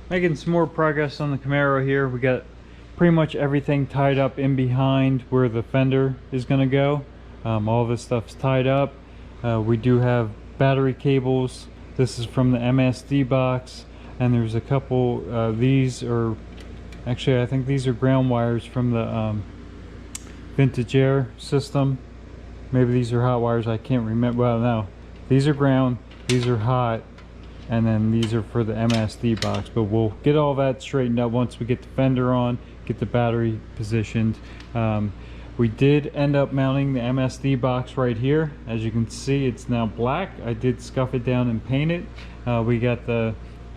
Making some more progress on the Camaro here. We got pretty much everything tied up in behind where the fender is going to go. All this stuff's tied up. We do have battery cables. This is from the MSD box, and there's a couple, these are actually, I think these are ground wires from the vintage air system. Maybe these are hot wires, I can't remember. Well, no, these are ground, these are hot, and then these are for the MSD box. But we'll get all that straightened out once we get the fender on, get the battery positioned. We did end up mounting the MSD box right here. As you can see, it's now black. I did scuff it down and paint it. We got the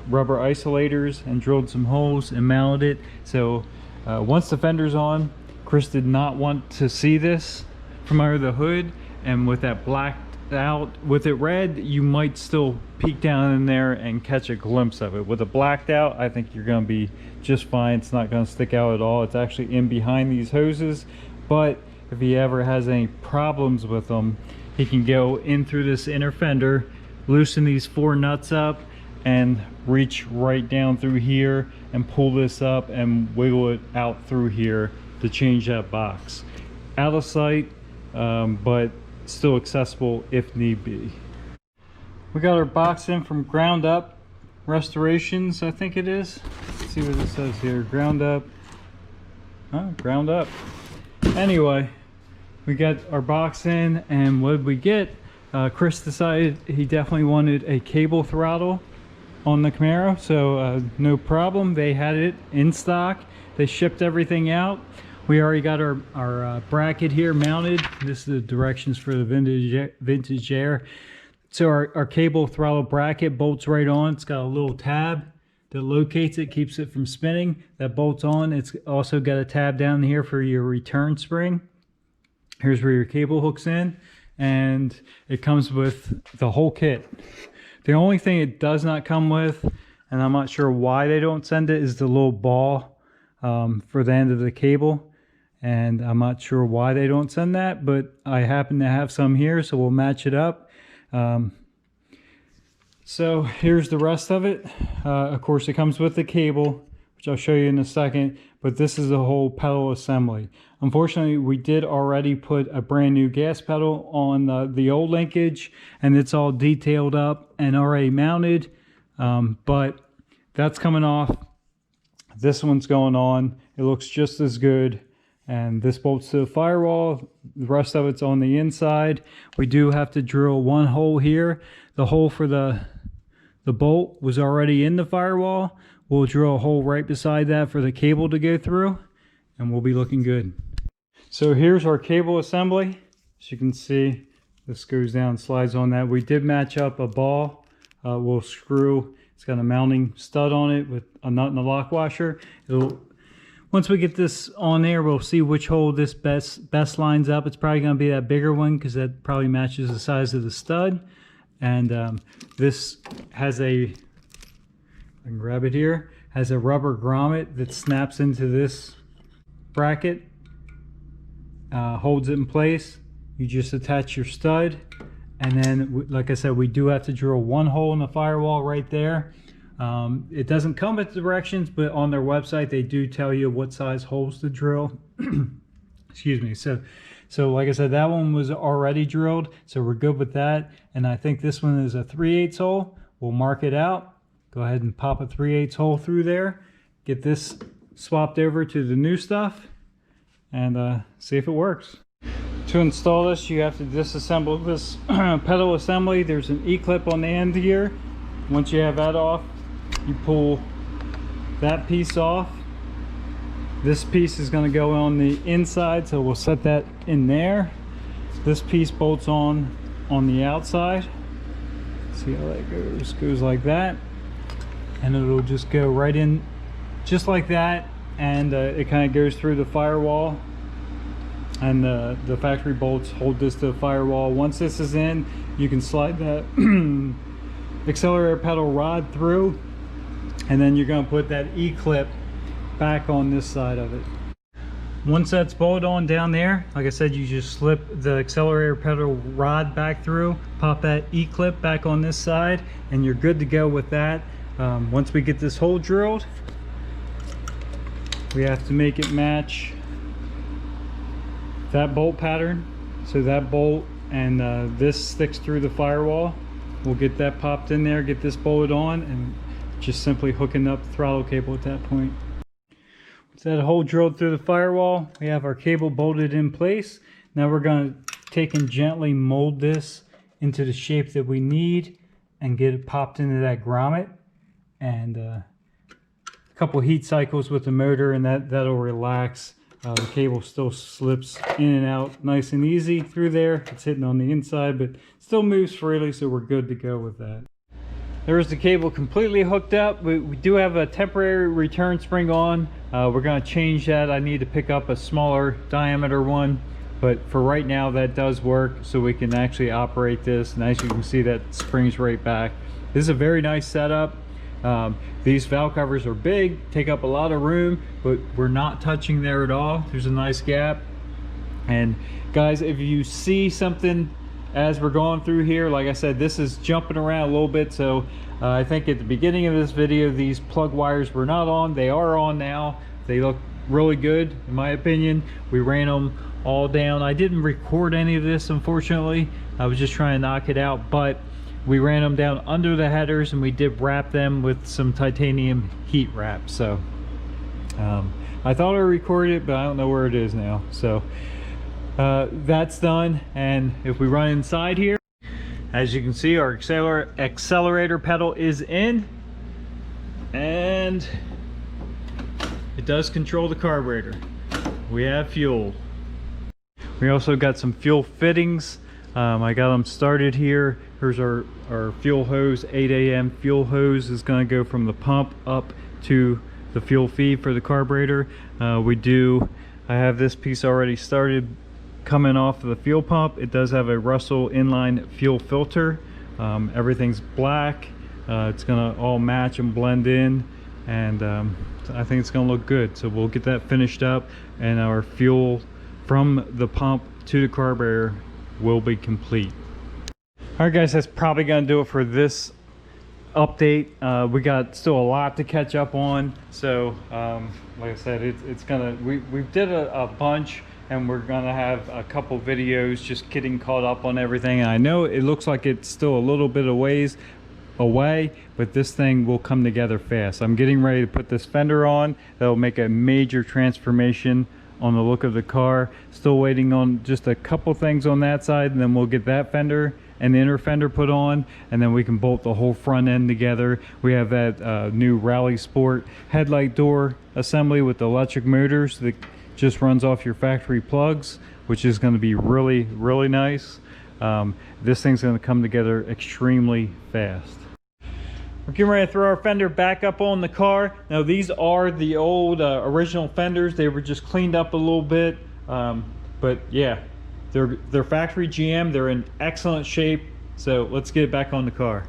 rubber isolators and drilled some holes and mounted it. So once the fender's on, Chris did not want to see this from under the hood, and with that blacked out, with it red, you might still peek down in there and catch a glimpse of it. With it blacked out, I think you're going to be just fine. It's not going to stick out at all. It's actually in behind these hoses, but if he ever has any problems with them, he can go in through this inner fender, loosen these 4 nuts up, and reach right down through here and pull this up and wiggle it out through here to change that box. Out of sight, but still accessible if need be. We got our box in from Ground Up Restorations, I think it is. Let's see what it says here. Ground Up. Oh, Ground Up. Anyway, we got our box in, and what did we get? Chris decided he definitely wanted a cable throttle on the Camaro, so no problem. They had it in stock. They shipped everything out. We already got our bracket here mounted. This is the directions for the vintage air. So our cable throttle bracket bolts right on. It's got a little tab that locates it, keeps it from spinning. That bolts on. It's also got a tab down here for your return spring. Here's where your cable hooks in, and it comes with the whole kit. The only thing it does not come with, and I'm not sure why they don't send it, is the little ball for the end of the cable. And I'm not sure why they don't send that, but I happen to have some here, so we'll match it up. So here's the rest of it. Of course, it comes with the cable, which I'll show you in a second, but this is the whole pedal assembly. Unfortunately, we did already put a brand new gas pedal on the old linkage, and it's all detailed up and already mounted, but that's coming off. This one's going on. It looks just as good. And this bolts to the firewall. The rest of it's on the inside. We do have to drill one hole here. The hole for the bolt was already in the firewall. We'll drill a hole right beside that for the cable to go through, and we'll be looking good. So here's our cable assembly. As you can see, this goes down, slides on that. We did match up a ball. We'll screw. It's got a mounting stud on it with a nut and a lock washer. Once we get this on there, we'll see which hole this best lines up. It's probably going to be that bigger one because that probably matches the size of the stud. And this has I can grab it here, has a rubber grommet that snaps into this bracket, holds it in place. You just attach your stud, and then, like I said, we do have to drill one hole in the firewall right there. It doesn't come with directions, but on their website they do tell you what size holes to drill. Excuse me. So like I said, that one was already drilled, so we're good with that. And I think this one is a 3/8 hole. We'll mark it out. Go ahead and pop a 3/8 hole through there. Get this swapped over to the new stuff, and see if it works. To install this, you have to disassemble this pedal assembly. There's an E-clip on the end here. Once you have that off, you pull that piece off. This piece is going to go on the inside, so we'll set that in there. This piece bolts on the outside. See how that goes? Goes like that, and it'll just go right in just like that, and it kind of goes through the firewall, and the factory bolts hold this to the firewall. Once this is in, you can slide that accelerator pedal rod through, and then you're going to put that E-clip back on this side of it. Once that's bolted on down there, like I said, you just slip the accelerator pedal rod back through, pop that E-clip back on this side, and you're good to go with that. Once we get this hole drilled, we have to make it match that bolt pattern. So that bolt and this sticks through the firewall. We'll get that popped in there, get this bolted on, and just simply hooking up the throttle cable at that point. With that hole drilled through the firewall, we have our cable bolted in place. Now we're going to take and gently mold this into the shape that we need and get it popped into that grommet. And a couple heat cycles with the motor, and that'll relax. The cable still slips in and out nice and easy through there. It's hitting on the inside, but still moves freely, so we're good to go with that. There's the cable completely hooked up. We do have a temporary return spring on. We're going to change that. I need to pick up a smaller diameter one, but for right now that does work, so we can actually operate this. And as you can see, that springs right back. This is a very nice setup. These valve covers are big, take up a lot of room, but we're not touching there at all. There's a nice gap. And guys, if you see something as we're going through here, like I said, this is jumping around a little bit, so I think at the beginning of this video these plug wires were not on. They are on now. They look really good in my opinion. We ran them all down. I didn't record any of this, unfortunately. I was just trying to knock it out, but we ran them down under the headers, and we did wrap them with some titanium heat wrap. So I thought I recorded it, but I don't know where it is now. So that's done. And if we run inside here, as you can see, our accelerator pedal is in, and it does control the carburetor. We have fuel. We also got some fuel fittings. I got them started here. Here's our fuel hose. 8 AM fuel hose is going to go from the pump up to the fuel feed for the carburetor. I have this piece already started coming off of the fuel pump. It does have a Russell inline fuel filter. Everything's black. It's going to all match and blend in, and I think it's going to look good. So we'll get that finished up, and our fuel from the pump to the carburetor will be complete. All right guys, that's probably gonna do it for this update. We got still a lot to catch up on, so like I said, it's gonna, we did a bunch, and we're gonna have a couple videos just getting caught up on everything. And I know it looks like it's still a little bit of ways away, but this thing will come together fast. I'm getting ready to put this fender on. That'll make a major transformation on the look of the car. Still waiting on just a couple things on that side, and then we'll get that fender and the inner fender put on, and then we can bolt the whole front end together. We have that new Rally Sport headlight door assembly with the electric motors that just runs off your factory plugs, which is going to be really, really nice. This thing's going to come together extremely fast. We're getting ready to throw our fender back up on the car. Now these are the old original fenders. They were just cleaned up a little bit, but yeah, they're factory GM. They're in excellent shape. So let's get it back on the car.